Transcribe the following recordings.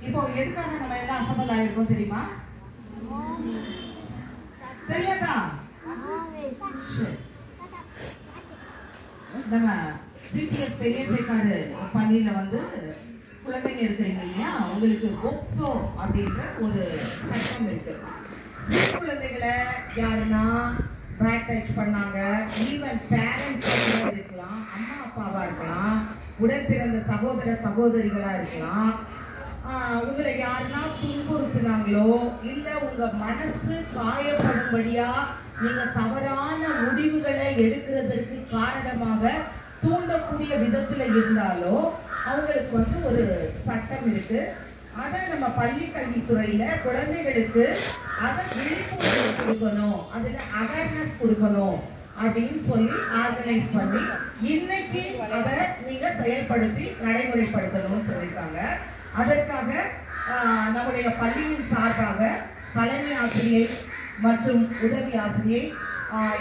இப்போ எதுக்காக நம்ம எல்லாம் அசம்பல் ஆயிருக்கோம் தெரியுமா? சரியாதா? நம்ம சிபிஎஸ் பெரிய தேக்காடு பள்ளியில வந்து குழந்தைங்க இருக்கிறீங்க இல்லையா, உங்களுக்கு போக்சோ அப்படின்ற ஒரு சட்டம் இருக்கு. குழந்தைகளை யாருன்னா பேட் டச் பண்ணாங்க, ஈவன் பேரண்ட்ஸ் இருக்கலாம், அம்மா அப்பாவா இருக்கலாம், உடன் பிறந்த சகோதர சகோதரிகளா இருக்கலாம், உங்களை யாருன்னா துன்புறுத்தினாங்களோ இல்ல உங்க மனசு காயப்படும்படியா நீங்க தவறான முடிவுகளை எடுக்கிறதுக்கு காரணமாக தூண்டக்கூடிய விதத்துல இருந்தாலோ அவங்களுக்கு வந்து ஒரு சட்டம் இருக்கு. அதை நம்ம பள்ளி கல்வித்துறையில குழந்தைகளுக்கு அதை விழிப்புணர்வு கொடுக்கணும், அதுல அவேர்னஸ் கொடுக்கணும் அப்படின்னு சொல்லி ஆர்கனைஸ் பண்ணி இன்னைக்கு அதை நீங்க செயல்படுத்தி நடைமுறைப்படுத்தணும்னு சொல்லியிருக்காங்க. அதற்காக நம்முடைய பள்ளியின் சார்பாக தலைமை ஆசிரியை மற்றும் உதவி ஆசிரியை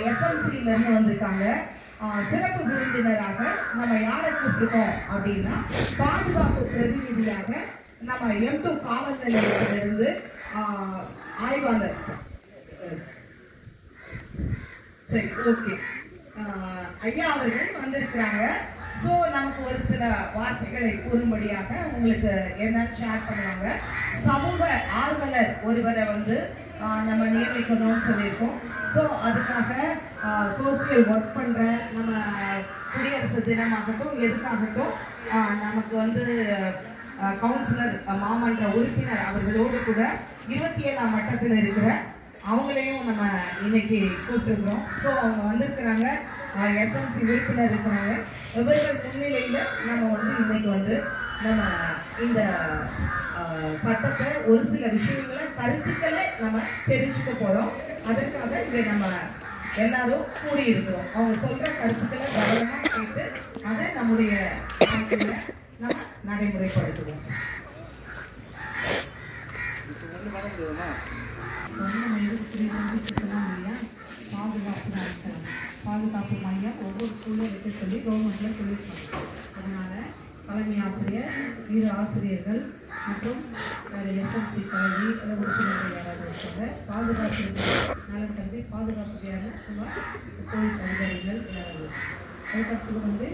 எஸ்எம்சில இருந்து வந்திருக்காங்க. சிறப்பு விருந்தினராக நம்ம யாரை கூப்பிட்டுருக்கோம் அப்படின்னா பாதுகாப்பு பிரதிநிதியாக நம்ம M2 காவல் நிலையத்திலிருந்து ஆய்வாளர், சரி ஓகே, ஐயா அவர்கள் வந்திருக்கிறாங்க. ஸோ நமக்கு ஒரு சில வார்த்தைகளை கூறும்படியாக உங்களுக்கு என்ன ஷேர் பண்ணுவாங்க. சமூக ஆர்வலர் ஒருவரை வந்து நம்ம நியமிக்கணும்னு சொல்லியிருக்கோம். ஸோ அதுக்காக சோசியல் ஒர்க் பண்ணுற நம்ம குடியரசு தினமாகட்டும் எதுக்காகட்டும் நமக்கு வந்து கவுன்சிலர் மாமன்ற உறுப்பினர் அவர்களோடு கூட 27ஆம் மட்டத்தில் இருக்கிற அவங்களையும் நம்ம இன்னைக்கு கூப்பிட்டுருக்கோம். ஸோ அவங்க வந்திருக்கிறாங்க, எஸ்எம்சி உறுப்பினர் இருக்கிறாங்க. இவர்கள் முன்னிலையில் நம்ம வந்து இன்னைக்கு வந்து நம்ம இந்த சட்டத்தை ஒரு சில விஷயங்களை கருத்துக்களை நம்ம தெரிஞ்சுக்க போகிறோம். அதற்காக இங்கே நம்ம எல்லாரும் கூடியிருக்கிறோம். அவங்க சொல்கிற கருத்துக்களை கவனமாக கேட்டு அதை நம்முடைய நம்ம நடைமுறைப்படுத்துவோம். பாதுகாப்பு மையம் ஒவ்வொரு ஸ்கூல்லையும் இருக்க சொல்லி கவர்மெண்ட்ல சொல்லியிருக்காங்க. அதனால தலைமை ஆசிரியர், இரு ஆசிரியர்கள் மற்றும் எஸ்எம்சி கல்வி உறுப்பினர்கள் யாராவது இருக்காங்க, பாதுகாப்பு நலன் கல்வி பாதுகாப்பு யாரும் போலீஸ் அதிகாரிகள் யாராவது, அதுக்கடுத்தது வந்து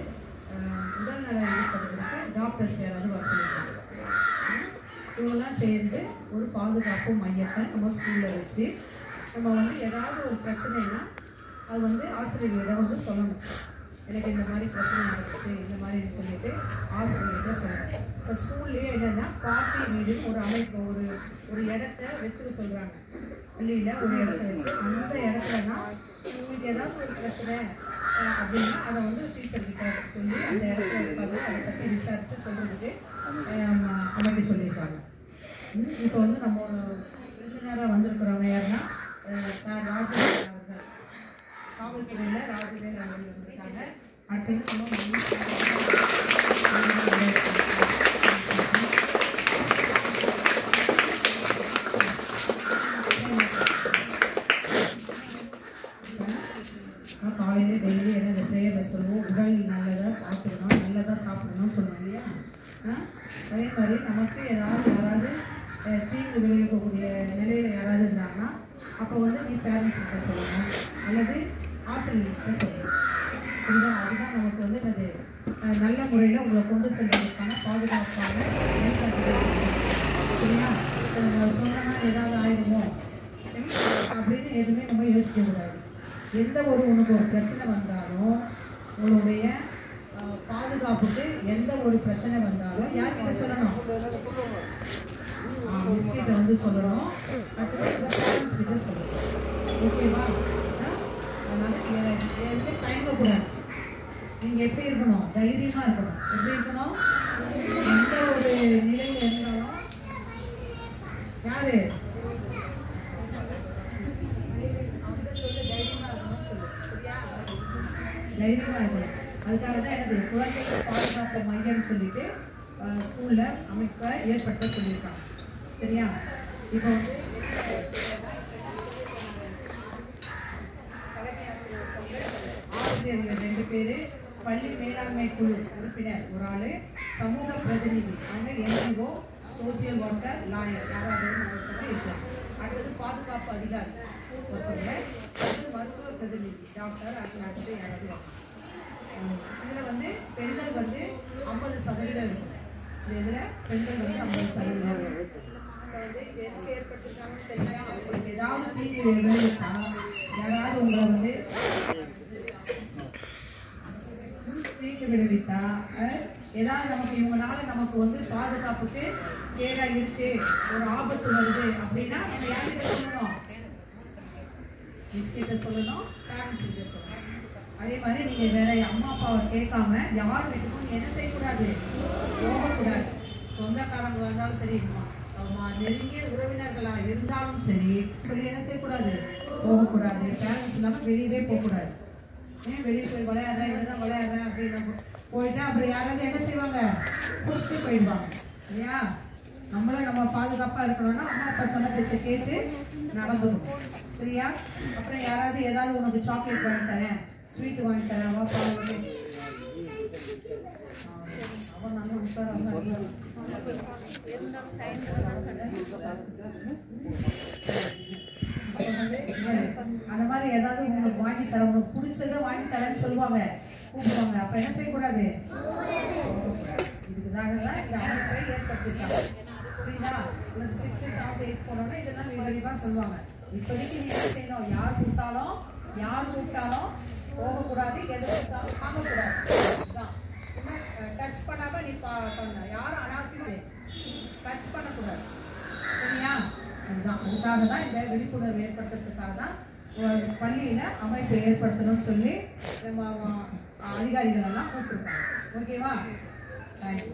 உடல்நல ஈடுபடுறதுக்கு டாக்டர்ஸ் யாராவது வர சொல்லியிருக்காங்க. இவங்கெல்லாம் சேர்ந்து ஒரு பாதுகாப்பு மையத்தை நம்ம ஸ்கூலில் வச்சு நம்ம வந்து ஏதாவது ஒரு பிரச்சனைனா அது வந்து ஆசிரியர்களிடம் வந்து சொல்லணும். எனக்கு இந்த மாதிரி பிரச்சனை நடந்துச்சு இந்த மாதிரின்னு சொல்லிட்டு ஆசிரியர்கிட்ட சொல்லணும். இப்போ ஸ்கூல்லேயே என்னென்னா பார்ட்டி வீடுன்னு ஒரு அமைப்பு ஒரு இடத்த வச்சுக்க சொல்கிறாங்க. பள்ளியில் ஒரு இடத்த வச்சு அந்த இடத்துலனா உங்களுக்கு ஏதாவது ஒரு பிரச்சனை அப்படின்னா அதை வந்து டீச்சர்கிட்ட சொல்லி அந்த இடத்துல இருக்காது அதை பற்றி விசாரித்து சொல்கிறதுக்கு அமைக்க சொல்லியிருக்காங்க. இப்போ வந்து நம்ம விருந்தினராக வந்திருக்கிறவங்க யாருன்னா சார் ராஜவேல் அவர்கள், காவல்துறையில் ராஜவேல் அவர்கள் வந்திருக்காங்க. அடுத்தது காலையில் டெய்லி என்ன ப்ரேயரில் சொல்லுவோம், உடல் நல்லதாக பார்த்துக்கணும், நல்லதாக சாப்பிடணும்னு சொல்லுவோம் இல்லையா. அதே மாதிரி நமக்கு யாராவது தீங்கு விளைவிக்கக்கூடிய நிலையில் யாராவது இருந்தாங்கன்னா அப்போ வந்து நீ பேரண்ட்ஸ்கிட்ட சொல்லணும் அல்லது ஆசிரியர்கிட்ட சொல்லணும். புரியுதா? அதுதான் நமக்கு வந்து அது நல்ல முறையில் உங்களை கொண்டு செல்வதற்கான பாதுகாப்பான வழிகாட்டுதல். சரியா? சொன்னோன்னா ஏதாவது ஆயிடுமோ அப்படின்னு எதுவுமே நம்ம யோசிக்கக்கூடாது. எந்த உனக்கு ஒரு பிரச்சனை வந்தாலும் உங்களுடைய பாதுகாப்புக்கு எந்த ஒரு பிரச்சனை வந்தாலும் யார்கிட்ட சொல்லணும்? மிஸ்கிட்ட வந்து சொல்லணும். அடுத்தது பேரண்ட்ஸ் கிட்ட சொல்லணும். ஓகேவா? அதனால எதுவுமே தயங்கக்கூடாது. நீங்கள் எப்படி இருக்கணும்? தைரியமாக இருக்கணும். எப்படி இருக்கணும்? எந்த ஒரு நிலையில் இருந்தாலும் யாரு தைரியமாக இருக்கணும். அதுக்காக தான் எனது குழந்தைகள் பாதுகாப்பு மையம்னு சொல்லிட்டு ஸ்கூலில் அமைப்பை ஏற்படுத்த சொல்லியிருக்காங்க. சரியா? இப்போ வந்து ஆசிரியர்கள் 2 பேர், பள்ளி மேலாண்மை குழு உறுப்பினர் ஒரு ஆள், சமூக பிரதிநிதி அவங்க NGO, சோசியல் ஒர்க்கர், லாயர் யாராவது ஒருத்தவங்க இருக்கலாம். அடுத்தது பாதுகாப்பு அதிகாரி ஒருத்தவங்க, அடுத்தது மருத்துவ பிரதிநிதி டாக்டர், அடுத்து யாராவது இதில் வந்து பெண்கள் வந்து 50% இருக்கும். இதில் பெண்கள் வந்து 50% இருக்கும். வந்து எதுக்கு ஏற்பட்டிருக்காங்கன்னு தெரியல. அவங்களுக்கு ஏதாவது தீங்கு விளைவிச்சா, யாராவது உங்களை வந்து தீங்கு விளைவித்தா, ஏதாவது நமக்கு இவங்கனால நமக்கு வந்து பாதுகாப்புக்கு கேடா இருக்கு, ஒரு ஆபத்து வருது அப்படின்னா நம்ம யார்கிட்ட சொல்லணும்? மிஸ் கிட்ட சொல்லணும், பேரண்ட்ஸ் கிட்ட சொல்லணும். அதே மாதிரி நீங்க வேற அம்மா அப்பாவை கேட்காம யார் வீட்டுக்கும் என்ன செய்யக்கூடாது? போகக்கூடாது. சொந்தக்காரங்களா இருந்தாலும் சரி, நெருங்கிய உறவினர்களா இருந்தாலும் சரி, சொல்லி என்ன செய்யக்கூடாது? போகக்கூடாது. பேரண்ட்ஸ் இல்லாமல் வெளியவே போகக்கூடாது. ஏன் வெளியே போய் விளையாடுறேன், இவ்வளோதான் விளையாடுறேன் அப்படின்னு போயிட்டா அப்புறம் யாராவது என்ன செய்வாங்க? புஷ்டி போயிடுவாங்க இல்லையா? நம்ம பாதுகாப்பாக இருக்கணும்னா அம்மா அப்பா சொன்ன பேச்சை கேட்டு நடந்துக்கணும். சரியா? அப்புறம் யாராவது ஏதாவது உனக்கு சாக்லேட் வாங்கி தரேன், ஸ்வீட் வாங்கி தரேன், வாப்பா அவன் நல்ல உஷாராக அந்த மாதிரி ஏதாவது உங்களுக்கு வாங்கி தர, உங்களுக்கு பிடிச்சதை வாங்கி தரேன்னு சொல்லுவாங்க, கூப்பிடுவாங்க. அப்ப என்ன செய்யக்கூடாது? இதுக்குதான் இந்த அமைப்பை ஏற்படுத்திருக்காங்க. புரியுதா? உனக்கு 6th 7th 8th போனோம்னா இதெல்லாம் விவரிவா சொல்லுவாங்க. இப்போதைக்கு நீ என்ன செய்யணும்? யார் கூப்பிட்டாலும் போகக்கூடாது, எது கூப்பிட்டாலும் வாங்கக்கூடாது. டச் பண்ணாம நீ பண்ண, யாரும் அனாவசியமா டச் பண்ணக்கூடாது. சரியா? அதுதான், அதுக்காக தான் இந்த விழிப்புணர்வு ஏற்படுத்துறதுக்காக தான் பள்ளியில அமைப்பு ஏற்படுத்தணும்னு சொல்லி நம்ம அதிகாரிகள் எல்லாம் கூப்பிட்டுருக்காங்க. ஓகேவா? தேங்க்யூ.